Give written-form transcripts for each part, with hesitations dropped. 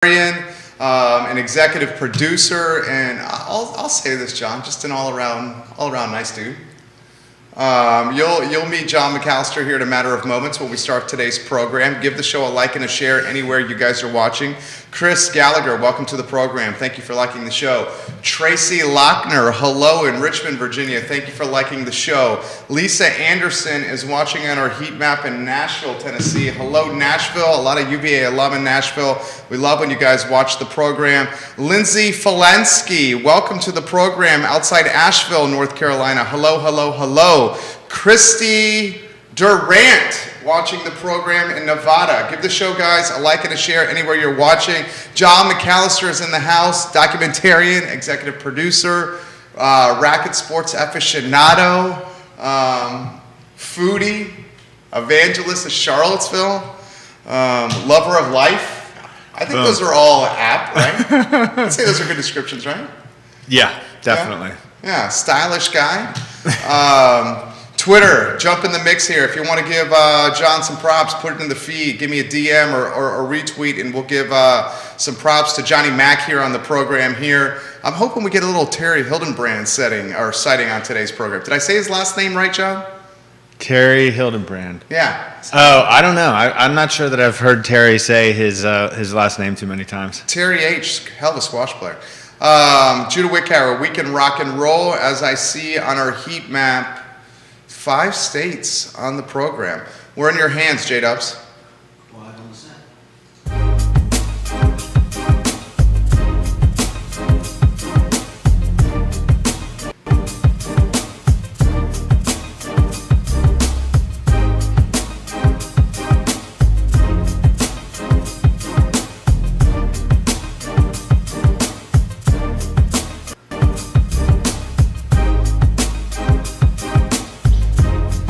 An executive producer, and I'll say this, John, just an all around nice dude. You'll meet John McAllister here in a matter of moments when we start today's program. Give the show a like and a share anywhere you guys are watching. Chris Gallagher, welcome to the program. Thank you for liking the show. Tracy Lochner, hello in Richmond, Virginia. Thank you for liking the show. Lisa Anderson is watching on our heat map in Nashville, Tennessee. Hello, Nashville. A lot of UVA alum in Nashville. We love when you guys watch the program. Lindsay Falansky, welcome to the program outside Asheville, North Carolina. Hello, hello, hello. Christy Durant, watching the program in Nevada. Give the show, guys, a like and a share anywhere you're watching. John McAllister is in the house, documentarian, executive producer, racket sports aficionado, foodie, evangelist of Charlottesville, lover of life. I think those are all apt, right? I'd say those are good descriptions, right? Yeah, definitely. Yeah, stylish guy. Twitter, jump in the mix here. If you want to give John some props, put it in the feed. Give me a DM or retweet, and we'll give some props to Johnny Mack here on the program here. I'm hoping we get a little Terry Hildenbrand sighting on today's program. Did I say his last name right, John? Terry Hildenbrand. Yeah. Oh, I don't know. I'm not sure that I've heard Terry say his last name too many times. Terry H., hell of a squash player. Judah Wickower, we can rock and roll. As I see on our heat map, 5 states on the program. We're in your hands, J-Dubs.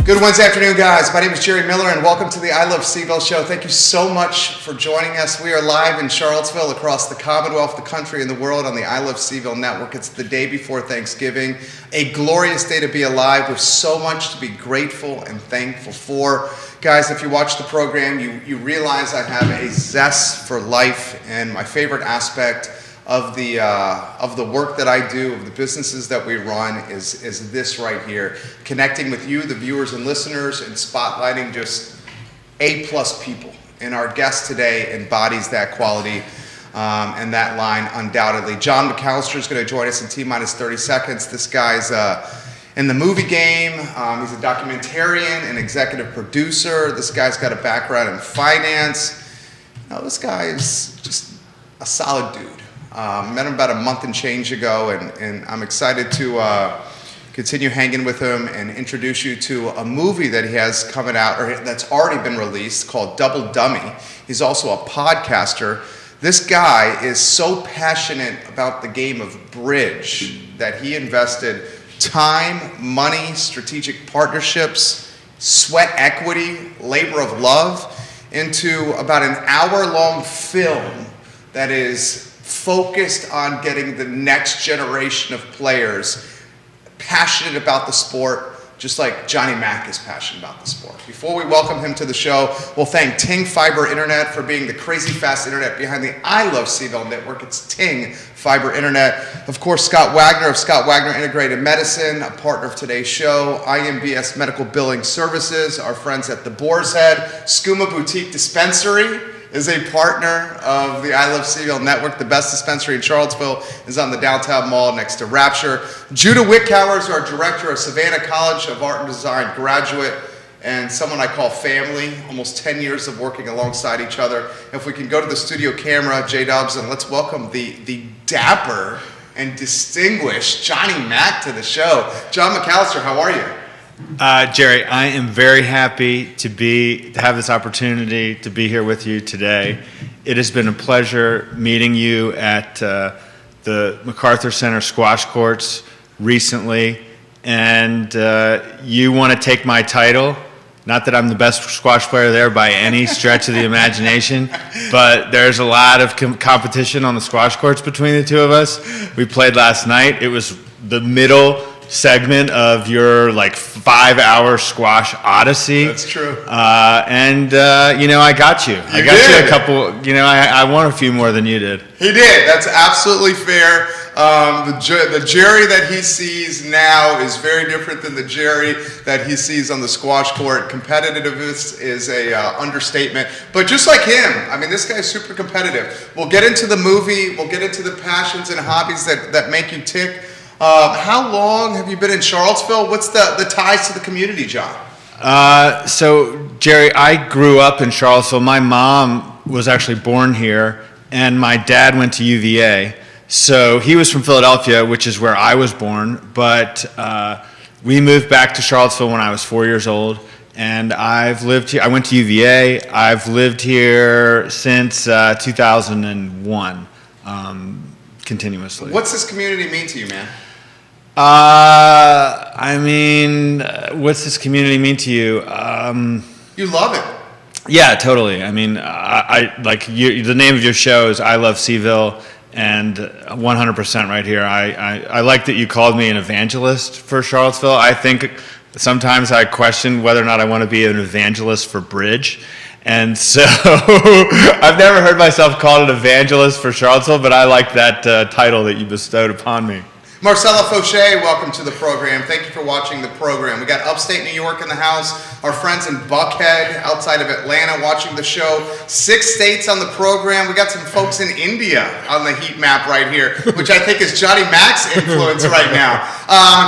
Good Wednesday afternoon, guys. My name is Jerry Miller, and welcome to the I Love CVille show. Thank you so much for joining us. We are live in Charlottesville, across the Commonwealth, the country, and the world on the I Love CVille network. It's the day before Thanksgiving, a glorious day to be alive with so much to be grateful and thankful for. Guys, if you watch the program, you realize I have a zest for life, and my favorite aspect of the work that I do, of the businesses that we run, is this right here. Connecting with you, the viewers and listeners, and spotlighting just A-plus people. And our guest today embodies that quality and that line undoubtedly. John McAllister is going to join us in T-minus 30 seconds. This guy's in the movie game. He's a documentarian, an executive producer. This guy's got a background in finance. This guy is just a solid dude. Met him about a month and change ago, and I'm excited to continue hanging with him and introduce you to a movie that he has coming out, or that's already been released, called Double Dummy. He's also a podcaster. This guy is so passionate about the game of bridge that he invested time, money, strategic partnerships, sweat equity, labor of love into about an hour-long film that is focused on getting the next generation of players passionate about the sport, just like Johnny Mack is passionate about the sport. Before we welcome him to the show, we'll thank Ting Fiber Internet for being the crazy fast internet behind the I Love CVille network. It's Ting Fiber Internet. Of course, Scott Wagner of Scott Wagner Integrated Medicine, a partner of today's show. IMBS Medical Billing Services, our friends at the Boar's Head. Skooma Boutique Dispensary is a partner of the I Love CVille network. The best dispensary in Charlottesville is on the downtown mall next to Rapture. Judah Wickower is our director of Savannah College of Art and Design graduate, and someone I call family. Almost 10 years of working alongside each other. If we can go to the studio camera, J-Dubs, and let's welcome the dapper and distinguished Johnny Mack to the show. John McAllister, how are you? Jerry, I am very happy to have this opportunity to be here with you today. It has been a pleasure meeting you at the MacArthur Center squash courts recently, and you want to take my title. Not that I'm the best squash player there by any stretch of the imagination, but there's a lot of competition on the squash courts between the two of us. We played last night. It was the middle segment of your like 5-hour squash odyssey. That's true. I got you. I got you a couple. I won a few more than you did. He did. That's absolutely fair. The Jerry that he sees now is very different than the Jerry that he sees on the squash court. Competitiveness is a understatement. But just like him, I mean, this guy's super competitive. We'll get into the movie. We'll get into the passions and hobbies that make you tick. How long have you been in Charlottesville? What's the ties to the community, John? So, Jerry, I grew up in Charlottesville. My mom was actually born here, and my dad went to UVA. So he was from Philadelphia, which is where I was born, but we moved back to Charlottesville when I was 4 years old, and I've lived here. I went to UVA. I've lived here since 2001, continuously. What's this community mean to you, man? What's this community mean to you? You love it. Yeah, totally. I mean, I like the name of your show is I Love Seville. And 100% right here. I like that you called me an evangelist for Charlottesville. I think sometimes I question whether or not I want to be an evangelist for bridge. And so I've never heard myself called an evangelist for Charlottesville, but I like that title that you bestowed upon me. Marcella Fauché, welcome to the program. Thank you for watching the program. We got upstate New York in the house, our friends in Buckhead, outside of Atlanta, watching the show. 6 states on the program. We got some folks in India on the heat map right here, which I think is Johnny Mac's influence right now.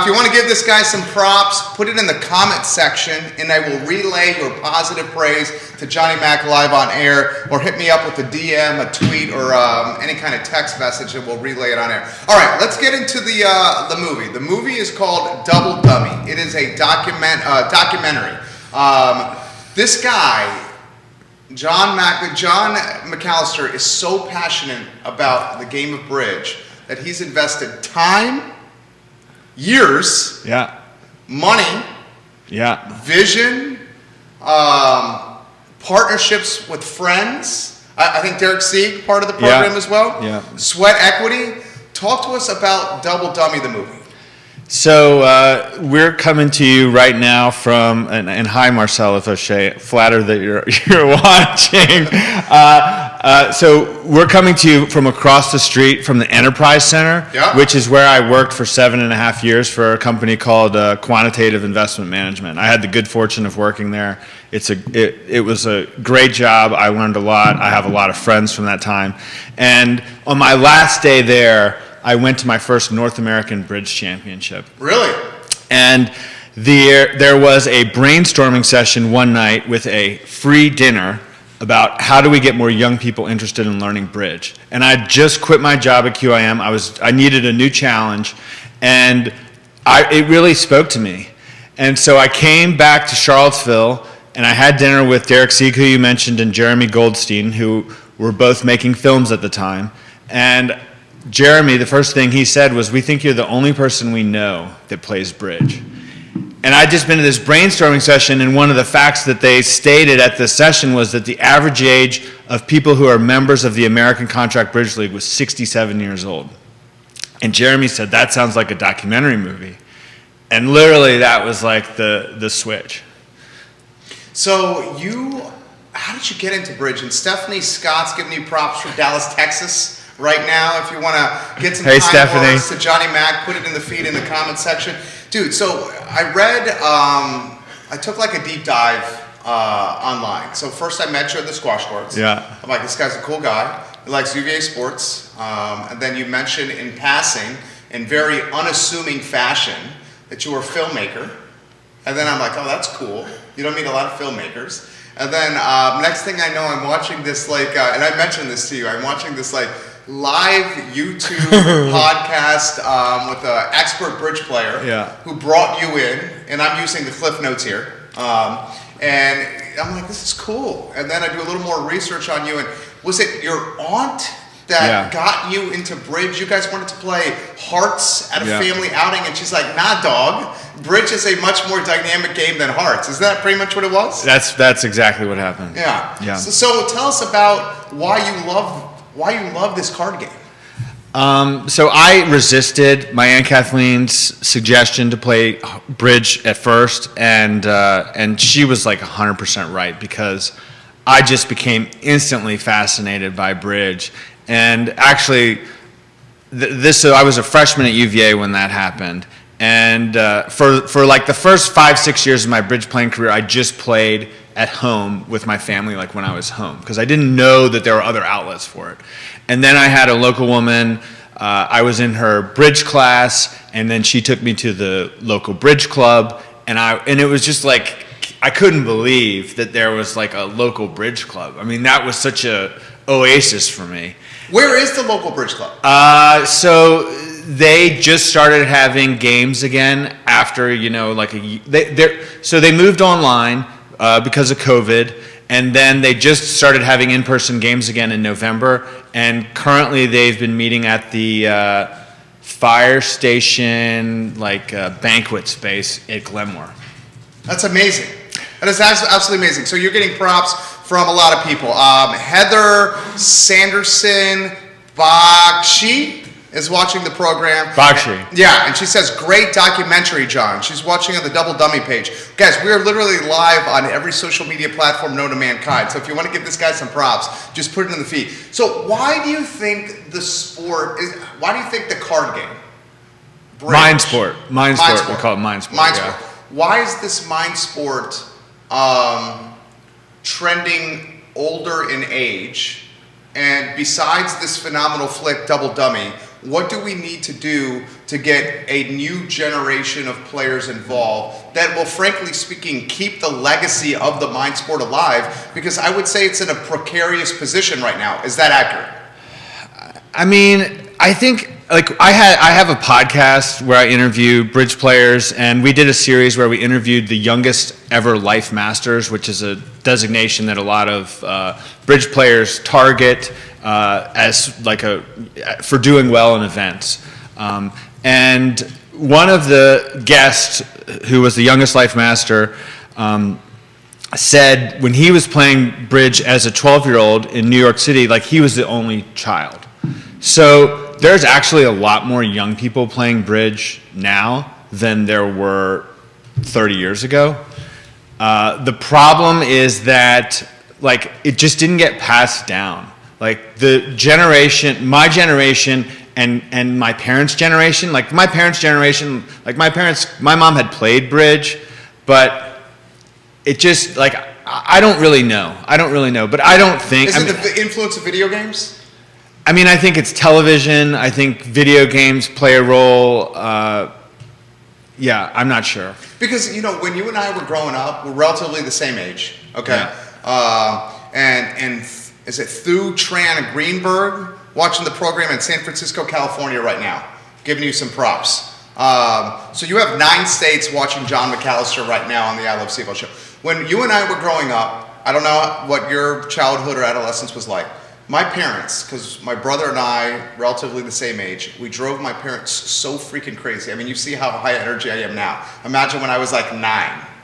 If you want to give this guy some props, put it in the comment section, and I will relay your positive praise to Johnny Mac live on air, or hit me up with a DM, a tweet, or any kind of text message, and we'll relay it on air. All right, let's get into the movie. The movie is called Double Dummy. It is a documentary. This guy, John McAllister, is so passionate about the game of bridge that he's invested time, years, money, vision, partnerships with friends. I think Derek Sieg, part of the program as well. Yeah. Sweat equity. Talk to us about Double Dummy, the movie. So we're coming to you right now from, and hi Marcella Fauché, flattered that you're watching. So we're coming to you from across the street from the Enterprise Center, which is where I worked for 7.5 years for a company called Quantitative Investment Management. I had the good fortune of working there. It was a great job. I learned a lot. I have a lot of friends from that time. And on my last day there, I went to my first North American Bridge Championship. Really? And there was a brainstorming session one night with a free dinner about how do we get more young people interested in learning bridge. And I just quit my job at QIM. I needed a new challenge, and it really spoke to me. And so I came back to Charlottesville, and I had dinner with Derek Sieg, who you mentioned, and Jeremy Goldstein, who were both making films at the time. And Jeremy, the first thing he said was, "We think you're the only person we know that plays bridge." And I'd just been to this brainstorming session, and one of the facts that they stated at this session was that the average age of people who are members of the American Contract Bridge League was 67 years old. And Jeremy said, "That sounds like a documentary movie." And literally that was like the switch. So how did you get into bridge? And Stephanie Scott's giving you props from Dallas, Texas. Right now, if you want to get some kind words to Johnny Mac, put it in the feed in the comment section. Dude, so I read, I took like a deep dive online. So first I met you at the squash courts. Yeah. I'm like, this guy's a cool guy. He likes UVA sports. And then you mentioned in passing, in very unassuming fashion, that you were a filmmaker. And then I'm like, oh, that's cool. You don't meet a lot of filmmakers. And then next thing I know, I'm watching this and I mentioned this to you, I'm watching this live YouTube podcast with an expert bridge player who brought you in, and I'm using the Cliff Notes here. And I'm like, this is cool. And then I do a little more research on you, and was it your aunt that got you into bridge? You guys wanted to play hearts at a family outing, and she's like, nah, dog. Bridge is a much more dynamic game than hearts. Is that pretty much what it was? That's exactly what happened. Yeah. So tell us about why you love this card game. So I resisted my Aunt Kathleen's suggestion to play bridge at first, and she was like 100% right, because I just became instantly fascinated by bridge. And actually, so I was a freshman at UVA when that happened, and for like the first 5-6 years of my bridge playing career, I just played at home with my family, like when I was home, because I didn't know that there were other outlets for it. And then I had a local woman, I was in her bridge class, and then she took me to the local bridge club, and it was just like, I couldn't believe that there was like a local bridge club. I mean, that was such a oasis for me. Where is the local bridge club? So they just started having games again after, like so they moved online because of COVID, and then they just started having in-person games again in November, and currently they've been meeting at the fire station, banquet space at Glenmore. That's amazing. That is absolutely amazing. So you're getting props from a lot of people. Heather Sanderson Bakshi is watching the program. Bakshi. Yeah, and she says, great documentary, John. She's watching on the Double Dummy page. Guys, we are literally live on every social media platform known to mankind. So if you want to give this guy some props, just put it in the feed. So why do you think the card game? Mind sport. We call it mind sport. Mind sport. Why is this mind sport trending older in age? And besides this phenomenal flick, Double Dummy, what do we need to do to get a new generation of players involved that will, frankly speaking, keep the legacy of the mind sport alive? Because I would say it's in a precarious position right now. Is that accurate? I mean, I think, I have a podcast where I interview bridge players, and we did a series where we interviewed the youngest ever Life Masters, which is a designation that a lot of bridge players target as for doing well in events. And one of the guests, who was the youngest Life Master, said when he was playing bridge as a 12-year-old in New York City, he was the only child. So there's actually a lot more young people playing bridge now than there were 30 years ago. The problem is that it just didn't get passed down. The generation, my generation and my parents' generation, my mom had played bridge, but it just I don't really know. But I don't think. Is it the influence of video games? I mean, I think it's television. I think video games play a role. Yeah, I'm not sure. Because, when you and I were growing up, we're relatively the same age, okay? Yeah. And is it Thu Tran Greenberg watching the program in San Francisco, California right now? Giving you some props. So you have 9 states watching John McAllister right now on the I Love CFL show. When you and I were growing up, I don't know what your childhood or adolescence was like. My parents, because my brother and I, relatively the same age, we drove my parents so freaking crazy. I mean, you see how high energy I am now. Imagine when I was 9,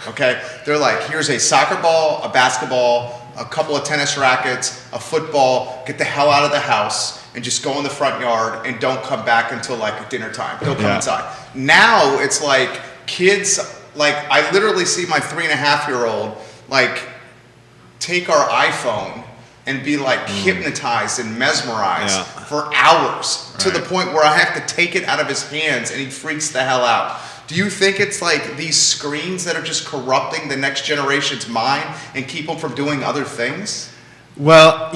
okay? They're like, here's a soccer ball, a basketball, a couple of tennis rackets, a football, get the hell out of the house and just go in the front yard and don't come back until dinner time. Don't come inside. Now it's kids, I literally see my 3.5-year-old take our iPhone and be hypnotized and mesmerized for hours, to the point where I have to take it out of his hands and he freaks the hell out. Do you think it's these screens that are just corrupting the next generation's mind and keep them from doing other things? Well,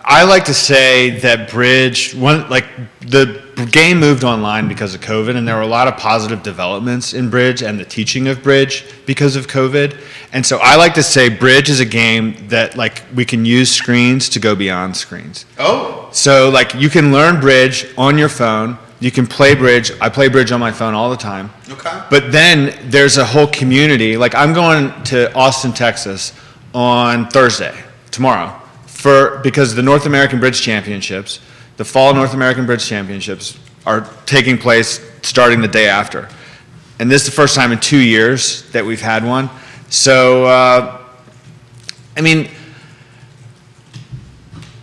I like to say that bridge, the game moved online because of COVID, and there were a lot of positive developments in bridge and the teaching of bridge because of COVID. And so I like to say bridge is a game that we can use screens to go beyond screens. Oh. So you can learn bridge on your phone. You can play bridge. I play bridge on my phone all the time. Okay. But then there's a whole community. I'm going to Austin, Texas on Thursday, tomorrow, because the North American Bridge Championships, the Fall North American Bridge Championships, are taking place starting the day after. And this is the first time in 2 years that we've had one. So,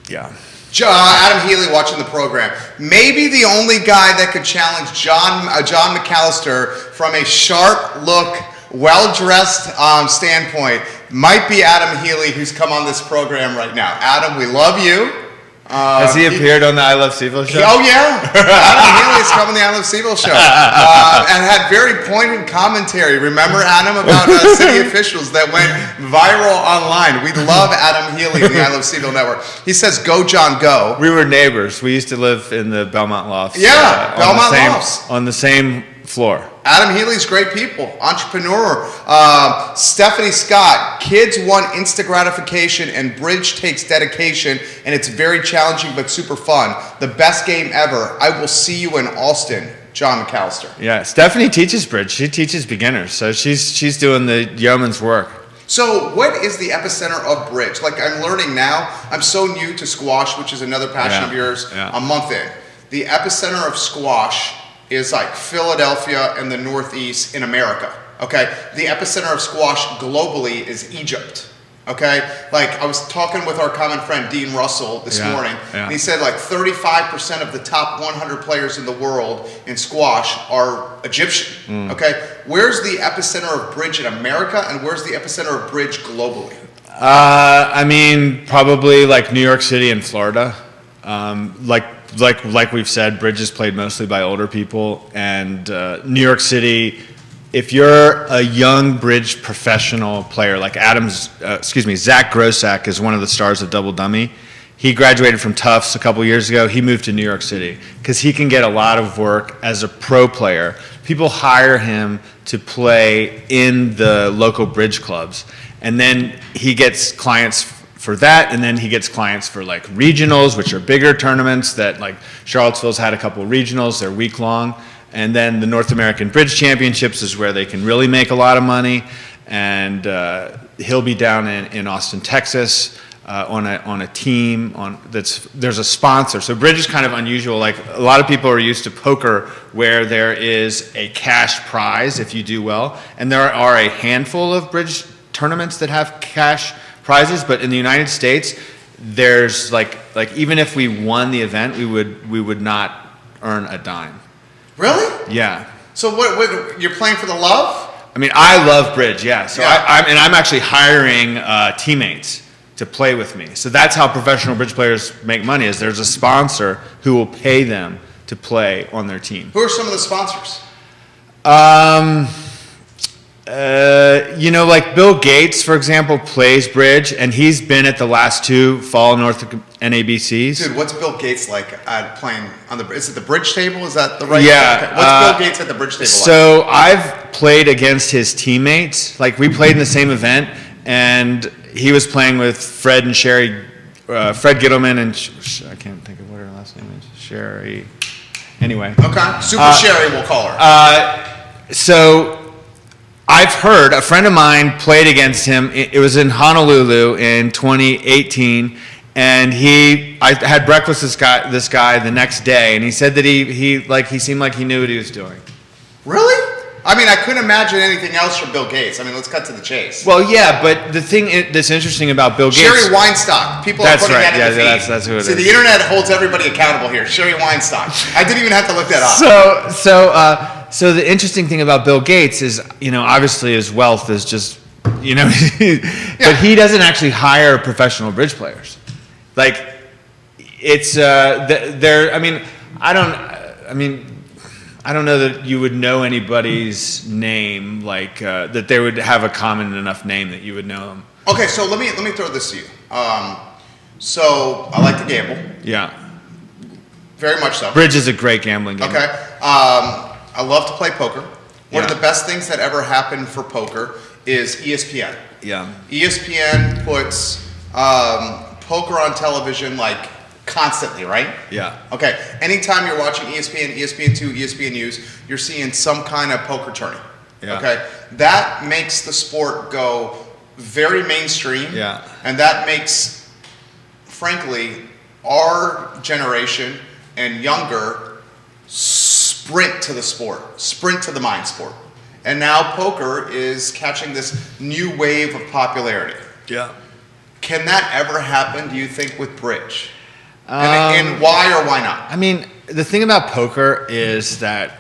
yeah. Adam Healy watching the program. Maybe the only guy that could challenge John McAllister from a sharp look, well-dressed standpoint might be Adam Healy, who's come on this program right now. Adam, we love you. Has he appeared on the I Love CVille show? Oh, yeah. Adam Healy's come on the I Love CVille show and had very pointed commentary. Remember, Adam, about city officials that went viral online. We love Adam Healy in the I Love CVille network. He says, "Go, John, go." We were neighbors. We used to live in the Belmont Lofts. Yeah, Belmont Lofts. On the same floor. Adam Healy's great people, entrepreneur. Stephanie Scott, kids want instant gratification and bridge takes dedication, and it's very challenging but super fun. The best game ever. I will see you in Austin. John McAllister. Yeah, Stephanie teaches bridge. She teaches beginners, so she's doing the yeoman's work. So what is the epicenter of bridge? Like, I'm learning now. I'm so new to squash, which is another passion of yours, a month in. The epicenter of squash is like Philadelphia and the Northeast in America, okay? The epicenter of squash globally is Egypt, okay? Like, I was talking with our common friend Dean Russell this morning, and he said like 35% of the top 100 players in the world in squash are Egyptian, okay? Where's the epicenter of bridge in America, and where's the epicenter of bridge globally? I mean, probably like New York City and Florida. Like we've said, bridge is played mostly by older people, and New York City, if you're a young bridge professional player, like Zach Grossack is one of the stars of Double Dummy. He graduated from Tufts a couple years ago. He moved to New York City because he can get a lot of work as a pro player. People hire him to play in the local bridge clubs, and then he gets clients for that, and then he gets clients for like regionals, which are bigger tournaments that like Charlottesville's had a couple of regionals, they're week long, and then the North American Bridge Championships is where they can really make a lot of money, and he'll be down in Austin, Texas on a team there's a sponsor. So bridge is kind of unusual. Like, a lot of people are used to poker where there is a cash prize if you do well, and there are a handful of bridge tournaments that have cash prizes, but in the United States, there's like even if we won the event, we would not earn a dime. Really? Yeah. So what you're playing for the love? I mean, I love bridge. Yeah. So I'm actually hiring teammates to play with me. So that's how professional bridge players make money. Is there's a sponsor who will pay them to play on their team. Who are some of the sponsors? Like Bill Gates, for example, plays bridge, and he's been at the last two Fall North NABCs. Dude, what's Bill Gates like playing on is it the bridge table? Is that the right? Yeah. Okay. What's Bill Gates at the bridge table so like? I've played against his teammates. Like, we played in the same event, and he was playing with Fred and Sherry, Fred Gittleman, and I can't think of what her last name is. Sherry. Anyway. Okay. Super Sherry, we'll call her. So I've heard a friend of mine played against him. It was in Honolulu in 2018, and I had breakfast with this guy the next day, and he said that he seemed like he knew what he was doing. Really? I mean, I couldn't imagine anything else from Bill Gates. I mean, let's cut to the chase. Well, yeah, but the thing that's interesting about Bill Gates... Sherry Weinstock. People are putting that in the feed. That's who it is. See, the internet holds everybody accountable here. Sherry Weinstock. I didn't even have to look that up. So the interesting thing about Bill Gates is, obviously his wealth is just, but he doesn't actually hire professional bridge players. Like, it's, I don't know that you would know anybody's name, like, that they would have a common enough name that you would know them. Okay, so let me throw this to you. So I like to gamble. Yeah. Very much so. Bridge is a great gambling game. Okay. I love to play poker. One of the best things that ever happened for poker is ESPN. Yeah. ESPN puts poker on television like constantly, right? Yeah. Okay. Anytime you're watching ESPN, ESPN2, ESPN News, you're seeing some kind of poker tourney. Yeah. Okay. That makes the sport go very mainstream. Yeah. And that makes, frankly, our generation and younger sprint to the sport, sprint to the mind sport. And now poker is catching this new wave of popularity. Yeah. Can that ever happen, do you think, with bridge? And why or why not? I mean, the thing about poker is that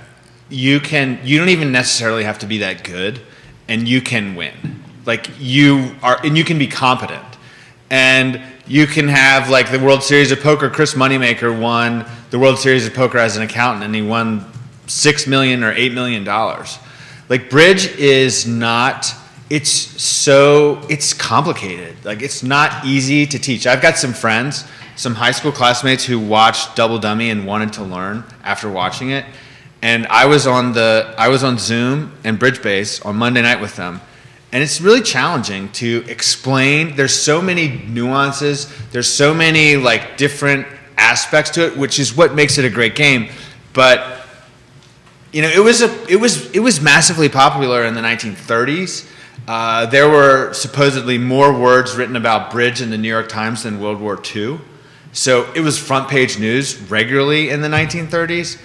you don't even necessarily have to be that good, and you can win. Like and you can be competent. And you can have like the World Series of Poker. Chris Moneymaker won the World Series of Poker as an accountant, and he won $6 million or $8 million. Like bridge is not. It's complicated. Like it's not easy to teach. I've got some friends, some high school classmates who watched Double Dummy and wanted to learn after watching it. And I was on Zoom and BridgeBase on Monday night with them. And it's really challenging to explain. There's so many nuances. There's so many like different aspects to it, which is what makes it a great game. But you know, it was massively popular in the 1930s. There were supposedly more words written about bridge in the New York Times than World War II. So it was front page news regularly in the 1930s.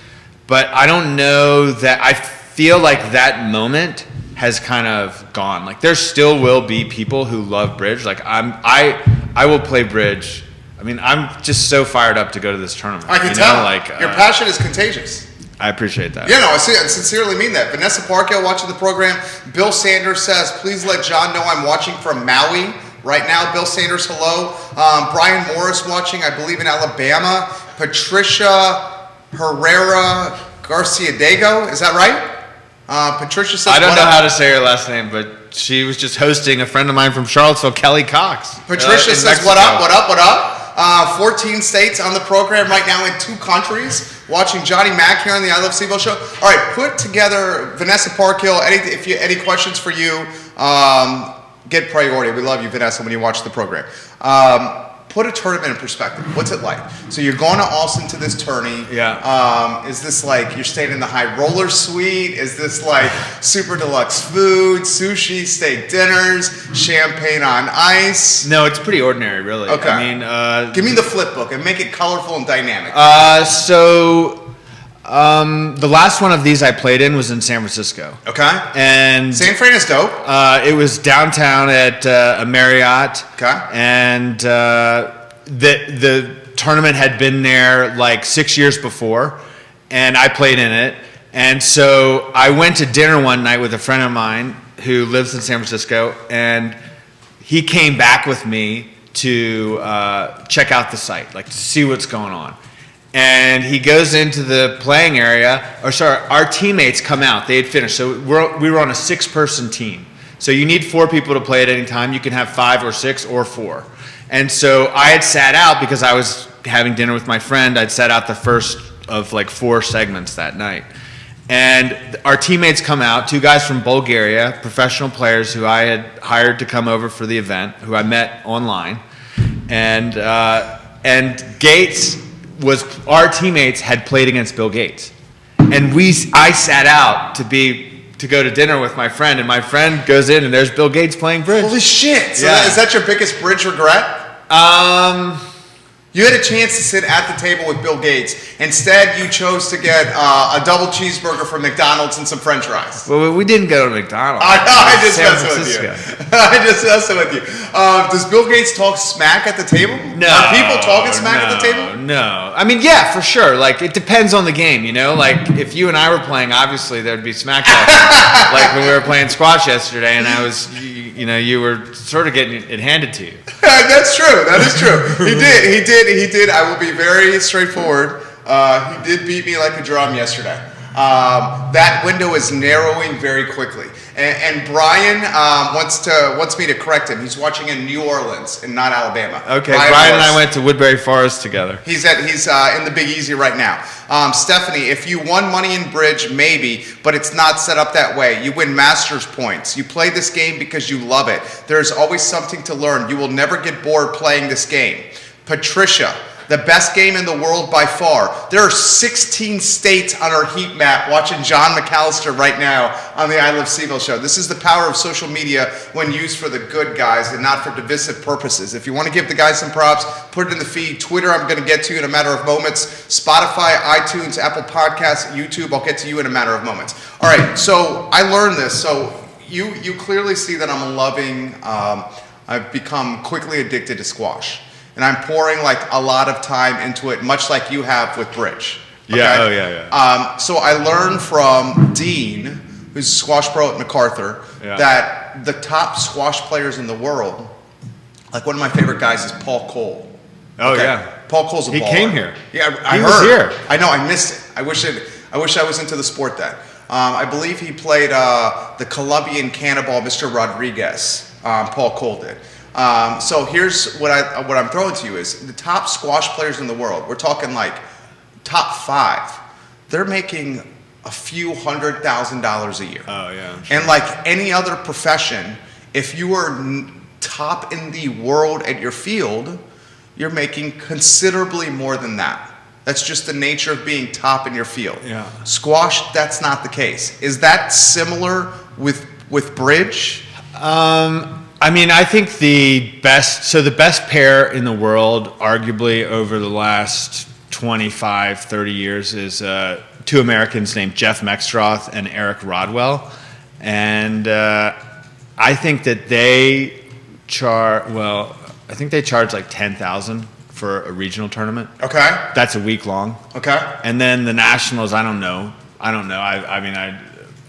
But I don't know that I feel like that moment has kind of gone. Like there still will be people who love bridge. Like I will play bridge. I mean, I'm just so fired up to go to this tournament. I can tell. Like your passion is contagious. I appreciate that. Yeah, no, I sincerely mean that. Vanessa Parkhill watching the program. Bill Sanders says, please let John know I'm watching from Maui right now. Bill Sanders, hello. Brian Morris watching, I believe, in Alabama. Patricia Herrera Garcia-Dago, is that right? Patricia says, I don't know how to say her last name, but she was just hosting a friend of mine from Charlottesville, Kelly Cox. Patricia says, Mexico. What up, what up, what up? 14 states on the program right now in 2 countries. Watching Johnny Mack here on the I Love CVille show. All right, put together Vanessa Parkhill. Any questions for you, get priority. We love you, Vanessa, when you watch the program. Put a tournament in perspective. What's it like? So you're going to Austin to this tourney. Yeah. Is this like you're staying in the high roller suite? Is this like super deluxe food, sushi, steak dinners, champagne on ice? No, it's pretty ordinary, really. Okay. I mean, give me the flip book and make it colorful and dynamic. The last one of these I played in was in San Francisco. Okay. And San Fran is dope. It was downtown at a Marriott. Okay. And the tournament had been there like 6 years before, and I played in it. And so I went to dinner one night with a friend of mine who lives in San Francisco, and he came back with me to check out the site, like to see what's going on. And he goes into the playing area, our teammates come out. They had finished. So we were on a 6-person team. So you need 4 people to play at any time. You can have 5 or 6 or 4. And so I had sat out because I was having dinner with my friend. I'd sat out the first of like 4 segments that night. And our teammates come out, 2 guys from Bulgaria, professional players who I had hired to come over for the event, who I met online. And Gates our teammates had played against Bill Gates. And I sat out to go to dinner with my friend, and my friend goes in and there's Bill Gates playing bridge. Holy shit. So yeah. Is that your biggest bridge regret? You had a chance to sit at the table with Bill Gates. Instead, you chose to get a double cheeseburger from McDonald's and some French fries. Well, we didn't go to McDonald's. I just messed with you. I just messed with you. Does Bill Gates talk smack at the table? No. Are people talking smack at the table? No. I mean, yeah, for sure. Like, it depends on the game, you know? Like, if you and I were playing, obviously there'd be smack talking. Like when we were playing squash yesterday, and you were sort of getting it handed to you. That's true. That is true. He did. I will be very straightforward. He did beat me like a drum yesterday. That window is narrowing very quickly. And Brian wants me to correct him. He's watching in New Orleans and not Alabama. Okay, Brian and I went to Woodbury Forest together. He's in the Big Easy right now. Stephanie, if you won money in bridge, maybe, but it's not set up that way. You win master's points. You play this game because you love it. There's always something to learn. You will never get bored playing this game. Patricia, the best game in the world by far. There are 16 states on our heat map watching John McAllister right now on the I Love CVille show. This is the power of social media when used for the good, guys, and not for divisive purposes. If you want to give the guys some props, put it in the feed. Twitter, I'm going to get to in a matter of moments. Spotify, iTunes, Apple Podcasts, YouTube, I'll get to you in a matter of moments. All right, so I learned this. So you clearly see that I'm loving, I've become quickly addicted to squash. and I'm pouring like a lot of time into it, much like you have with bridge. Okay? Yeah, oh yeah. So I learned from Dean, who's a squash pro at MacArthur, that the top squash players in the world, like one of my favorite guys is Paul Cole. Oh yeah. Paul Cole's a baller. He came here. Yeah, I He heard. was here. I know, I missed it. I wish I was into the sport then. I believe he played the Colombian cannonball, Mr. Rodriguez. Paul Cole did. So here's what I'm throwing to you is the top squash players in the world. We're talking like top 5. They're making a few $100,000 a year. Oh yeah. And like any other profession, if you are top in the world at your field, you're making considerably more than that. That's just the nature of being top in your field. Yeah. Squash, that's not the case. Is that similar with bridge? I mean, I think the best pair in the world, arguably over the last 25, 30 years, is two Americans named Jeff Mextroth and Eric Rodwell. And I think that they charge like $10,000 for a regional tournament. Okay. That's a week long. Okay. And then the nationals, I don't know. I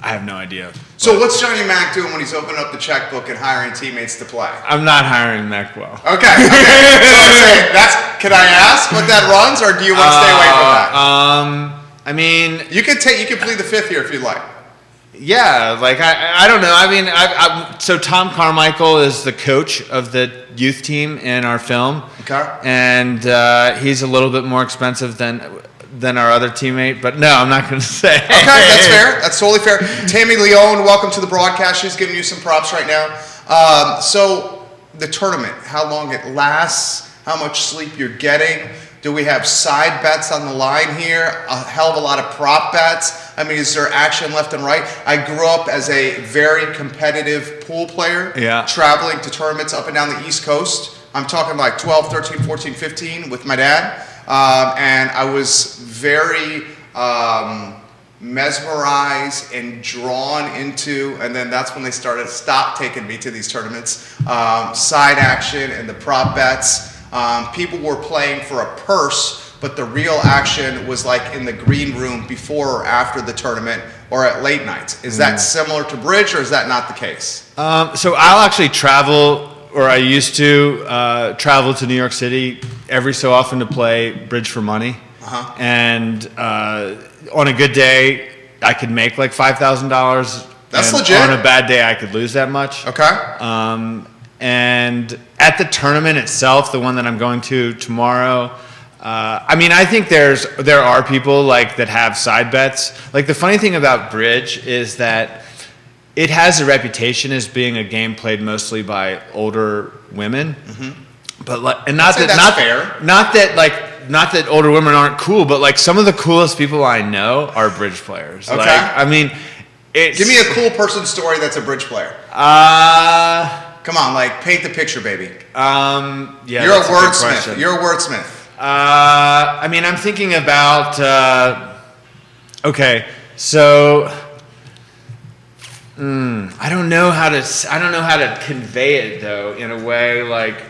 have no idea. So what's Johnny Mac doing when he's opening up the checkbook and hiring teammates to play? I'm not hiring Meckwell. Okay. So I'm saying, can I ask what that runs, or do you want to stay away from that? I mean, You can plead the fifth here if you'd like. yeah, like I don't know. I mean, so Tom Carmichael is the coach of the youth team in our film. Okay. And he's a little bit more expensive than our other teammate, but no, I'm not going to say. Okay, that's fair. That's totally fair. Tammy Leone, welcome to the broadcast. She's giving you some props right now. So the tournament, how long it lasts, how much sleep you're getting. Do we have side bets on the line here? A hell of a lot of prop bets. I mean, is there action left and right? I grew up as a very competitive pool player, traveling to tournaments up and down the East Coast. I'm talking like 12, 13, 14, 15 with my dad. And I was very mesmerized and drawn into, and then that's when they stopped taking me to these tournaments, side action and the prop bets. People were playing for a purse, but the real action was like in the green room before or after the tournament or at late nights. Is that similar to bridge, or is that not the case? So I'll actually travel, or I used to travel to New York City every so often to play Bridge for Money. And on a good day, I could make like $5,000. That's and legit. On a bad day, I could lose that much. Okay. And at the tournament itself, the one that I'm going to tomorrow, I mean, I think there are people like that have side bets. Like the funny thing about bridge is that it has a reputation as being a game played mostly by older women. But like, and not that older women aren't cool, but like some of the coolest people I know are bridge players. Okay. Like, I mean, give me a cool person story that's a bridge player. Come on, like paint the picture, baby. Yeah, you're a wordsmith. You're a wordsmith. I mean, I'm thinking about. Okay, so I don't know how to convey it though in a way like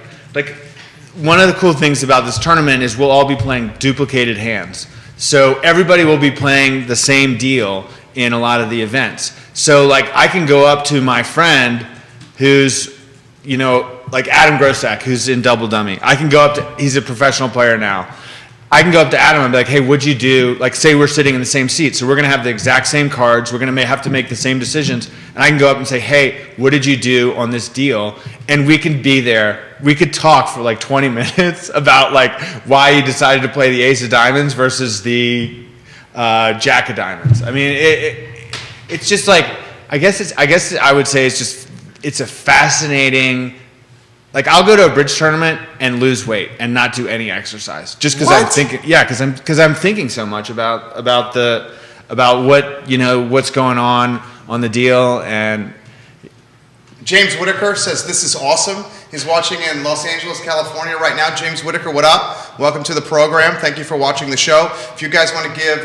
one of the cool things about this tournament is we'll all be playing duplicated hands. So everybody will be playing the same deal in a lot of the events. So like I can go up to my friend who's, you know, like Adam Grossack, who's in Double Dummy. I can go up to, he's a professional player now. I can go up to Adam and be like, hey, what'd you do? Like, say we're sitting in the same seat. So we're going to have the exact same cards. We're going to have to make the same decisions. And I can go up and say, hey, what did you do on this deal? And we can be there. We could talk for like 20 minutes about like why you decided to play the ace of diamonds versus the jack of diamonds. I mean, it's just like, I guess I would say it's a fascinating. Like I'll go to a bridge tournament and lose weight and not do any exercise just because I'm thinking. Yeah, because I'm thinking so much about what, you know, what's going on the deal. And James Whitaker says this is awesome. He's watching in Los Angeles, California right now. James Whitaker, what up? Welcome to the program. Thank you for watching the show. If you guys want to give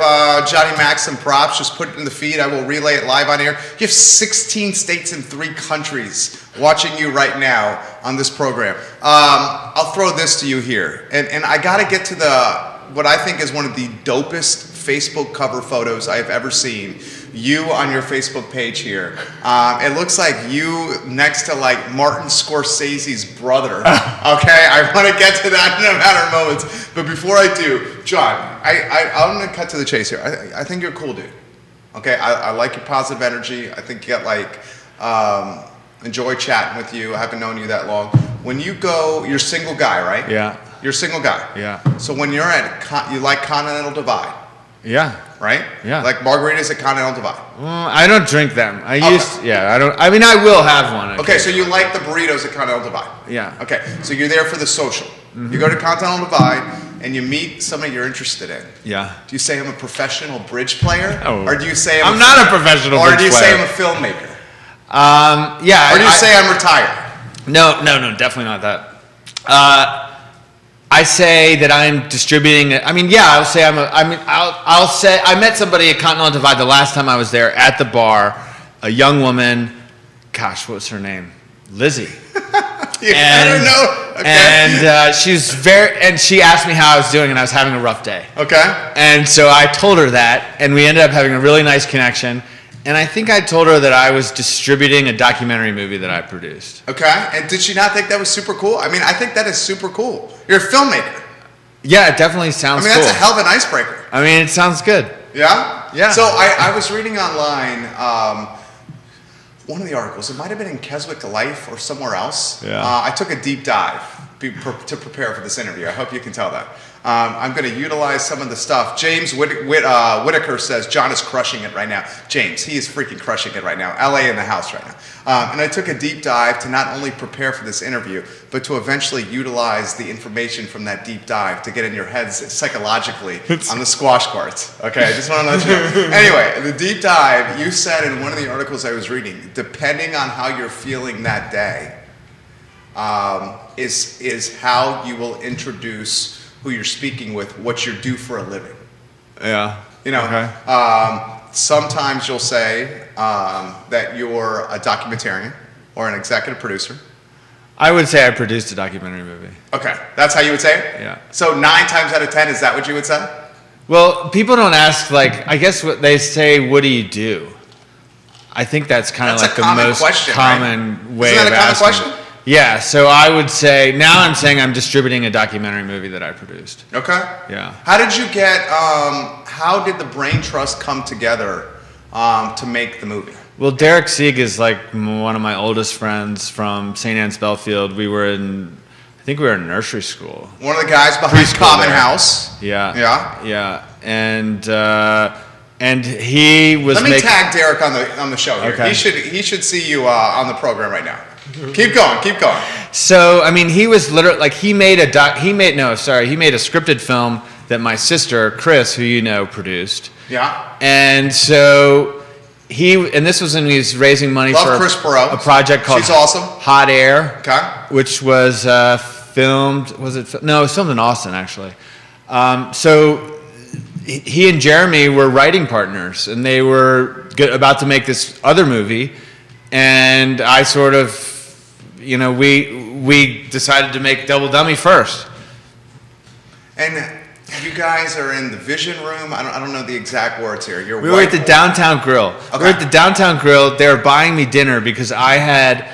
Johnny Mac some props, just put it in the feed. I will relay it live on air. You have 16 states and 3 countries watching you right now on this program. I'll throw this to you here. And I got to get to what I think is one of the dopest Facebook cover photos I have ever seen. You on your Facebook page here. It looks like you next to like Martin Scorsese's brother. Okay, I want to get to that in a matter of moments. But before I do, John, I'm going to cut to the chase here. I think you're a cool dude. Okay, I like your positive energy. I think you got enjoy chatting with you. I haven't known you that long. When you go, you're a single guy, right? Yeah. You're a single guy. Yeah. So when you're you like Continental Divide. Yeah. Right? Yeah. Like margaritas at Continental Divide. I don't drink them. I will have one. Okay, so you like the burritos at Continental Divide. Yeah. Okay, so you're there for the social. You go to Continental Divide and you meet somebody you're interested in. Yeah. Do you say I'm a professional bridge player? Oh. Or do you say I'm not a professional bridge player. Or do you say I'm a filmmaker? Yeah. Or do you say I'm retired? No, definitely not that. I say that I'm distributing. I'll say I'll say I met somebody at Continental Divide the last time I was there at the bar, a young woman. Gosh, what was her name? Lizzie. I don't know. Okay. And she asked me how I was doing, and I was having a rough day. Okay. And so I told her that, and we ended up having a really nice connection. And I think I told her that I was distributing a documentary movie that I produced. Okay. And did she not think that was super cool? I mean, I think that is super cool. You're a filmmaker. Yeah, it definitely sounds cool. That's a hell of an icebreaker. I mean, it sounds good. Yeah? Yeah. So I was reading online one of the articles. It might have been in Keswick Life or somewhere else. Yeah. I took a deep dive to prepare for this interview. I hope you can tell that. I'm going to utilize some of the stuff. James Whitaker says John is crushing it right now. James, he is freaking crushing it right now. LA in the house right now. And I took a deep dive to not only prepare for this interview, but to eventually utilize the information from that deep dive to get in your heads psychologically on the squash courts. Okay, I just want to let you know. Anyway, the deep dive, you said in one of the articles I was reading, depending on how you're feeling that day, is how you will introduce who you're speaking with, what you do for a living. Yeah. You know, okay. Sometimes you'll say that you're a documentarian or an executive producer. I would say I produced a documentary movie. Okay, that's how you would say it? Yeah. So 9 times out of 10, is that what you would say? Well, people don't ask, I guess what they say, what do you do? I think that's kind of like the most common way of asking. Isn't that a common question? Yeah, so I would say, now I'm saying I'm distributing a documentary movie that I produced. Okay. Yeah. How did you get, how did the Brain Trust come together to make the movie? Well, Derek Sieg is like one of my oldest friends from St. Anne's Belfield. I think we were in nursery school. One of the guys behind Common House. Yeah. Yeah. Yeah. And he was Let me tag Derek on the show here. Okay. He should see you on the program right now. Keep going. So, I mean, he was literally, he made a scripted film that my sister, Chris, who you know, produced. Yeah. And so this was when he was raising money for Chris Perot. A project called She's awesome. Hot Air. Okay. Which was filmed, it was filmed in Austin, actually. So he and Jeremy were writing partners, and they were about to make this other movie, and I sort of, we decided to make Double Dummy first. And you guys are in the Vision Room. I don't know the exact words here. We were at the Downtown Grill. Okay. We were at the Downtown Grill. They were buying me dinner because I had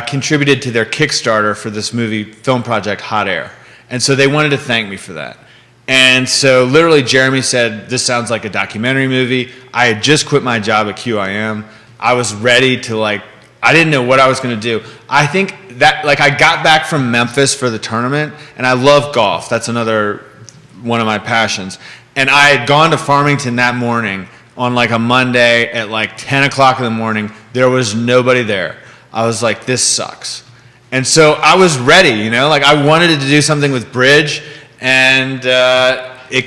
contributed to their Kickstarter for this movie film project, Hot Air. And so they wanted to thank me for that. And so literally Jeremy said, this sounds like a documentary movie. I had just quit my job at QIM. I was ready to I didn't know what I was going to do. I think that I got back from Memphis for the tournament, and I love golf. That's another one of my passions. And I had gone to Farmington that morning on a Monday at 10 o'clock in the morning. There was nobody there. I was like, this sucks. And so I was ready, I wanted to do something with Bridge, and it